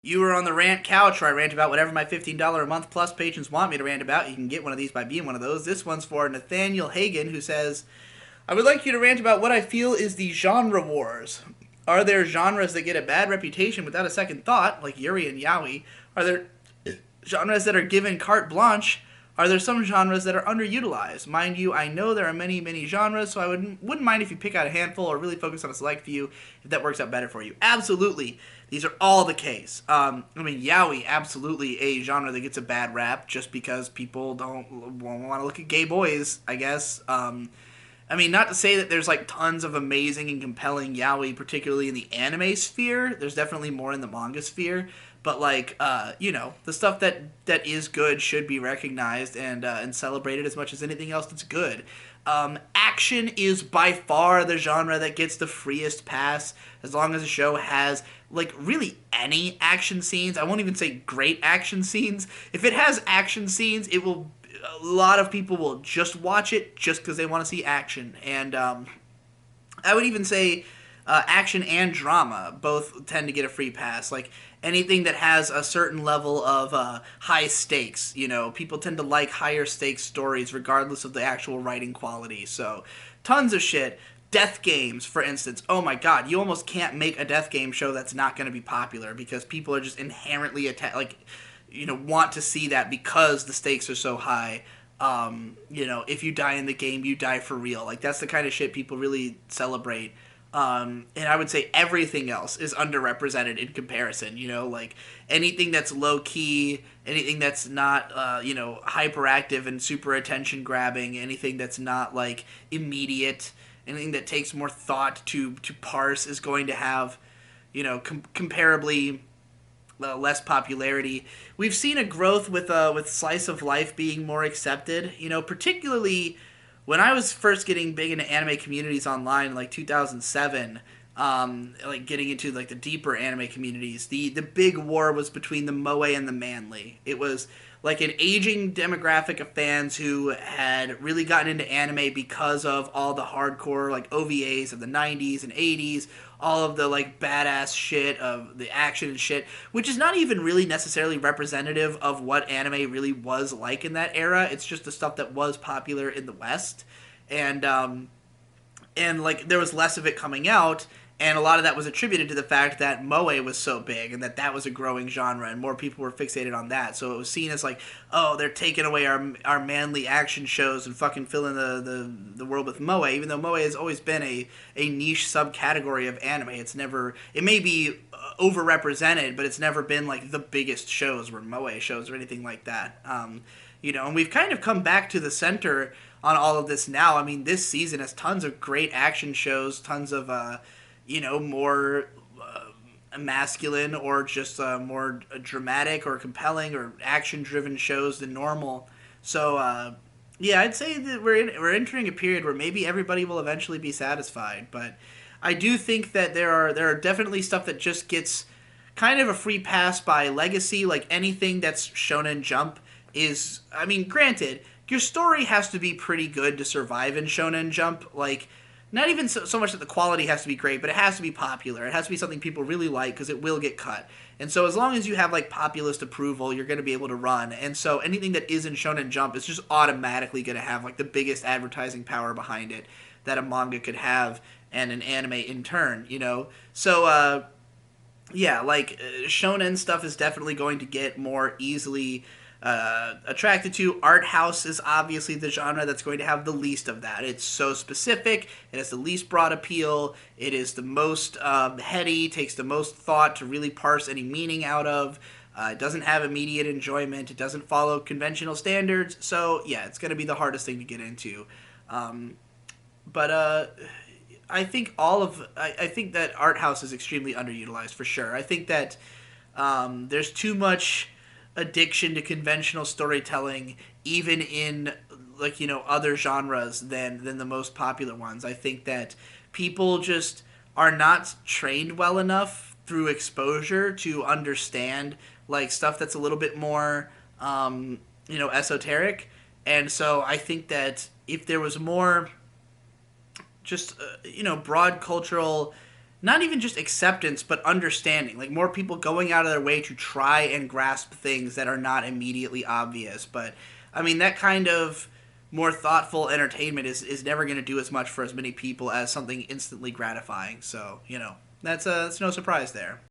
You are on the rant couch where I rant about whatever my $15 a month plus patrons want me to rant about. You can get one of these by being one of those. This one's for Nathaniel Hagen, who says, I would like you to rant about what I feel is the genre wars. Are there genres that get a bad reputation without a second thought, like Yuri and Yaoi? Are there genres that are given carte blanche? Are there some genres that are underutilized? Mind you, I know there are many, many genres, so I wouldn't mind if you pick out a handful or really focus on a select few if that works out better for you. Absolutely. These are all the case. Yaoi, absolutely a genre that gets a bad rap just because people don't want to look at gay boys, I guess. Not to say that there's like tons of amazing and compelling yaoi, particularly in the anime sphere. There's definitely more in the manga sphere, but the stuff that is good should be recognized and celebrated as much as anything else that's good. Action is by far the genre that gets the freest pass as long as a show has like really any action scenes. I won't even say great action scenes. If it has action scenes, it will a lot of people will just watch it just because they want to see action. And I would even say action and drama both tend to get a free pass. Like anything that has a certain level of high stakes, people tend to like higher stakes stories regardless of the actual writing quality. So tons of shit. Death games, for instance. Oh my god, you almost can't make a death game show that's not going to be popular because people are just inherently want to see that because the stakes are so high. If you die in the game, you die for real. Like that's the kind of shit people really celebrate. And I would say everything else is underrepresented in comparison. Like anything that's low key, anything that's not hyperactive and super attention grabbing, anything that's not like immediate, anything that takes more thought to parse is going to have comparably less popularity. We've seen a growth with slice of life being more accepted. Particularly when I was first getting big into anime communities online, in like 2007. Like getting into like the deeper anime communities. The big war was between the moe and the manly. It was like an aging demographic of fans who had really gotten into anime because of all the hardcore like OVAs of the 90s and 80s, all of the like badass shit of the action and shit, which is not even really necessarily representative of what anime really was like in that era. It's just the stuff that was popular in the West. And like there was less of it coming out, and a lot of that was attributed to the fact that moe was so big and that was a growing genre and more people were fixated on that. So it was seen as like, oh, they're taking away our manly action shows and fucking filling the world with moe, even though moe has always been a niche subcategory of anime. It may be overrepresented, but it's never been like the biggest shows or moe shows or anything like that. And we've kind of come back to the center on all of this now. I mean, this season has tons of great action shows, tons of more masculine or just more dramatic or compelling or action-driven shows than normal. So I'd say that we're entering a period where maybe everybody will eventually be satisfied. But I do think that there are definitely stuff that just gets kind of a free pass by legacy. Like anything that's Shonen Jump is, I mean, granted, your story has to be pretty good to survive in Shonen Jump. Like, not even so much that the quality has to be great, but it has to be popular. It has to be something people really like because it will get cut. And so as long as you have like populist approval, you're going to be able to run. And so anything that is in Shonen Jump is just automatically going to have like the biggest advertising power behind it that a manga could have and an anime in turn. So shonen stuff is definitely going to get more easily attracted to. Art house is obviously the genre that's going to have the least of that. It's so specific. It has the least broad appeal. It is the most heady, takes the most thought to really parse any meaning out of. It doesn't have immediate enjoyment. It doesn't follow conventional standards. So, yeah, it's going to be the hardest thing to get into. But I think I think that art house is extremely underutilized for sure. I think that there's too much addiction to conventional storytelling even in other genres than the most popular ones. I think that people just are not trained well enough through exposure to understand like stuff that's a little bit more esoteric. And so I think that if there was more just broad cultural not even just acceptance, but understanding. Like more people going out of their way to try and grasp things that are not immediately obvious. But I mean, that kind of more thoughtful entertainment is never going to do as much for as many people as something instantly gratifying. So, you know, that's no surprise there.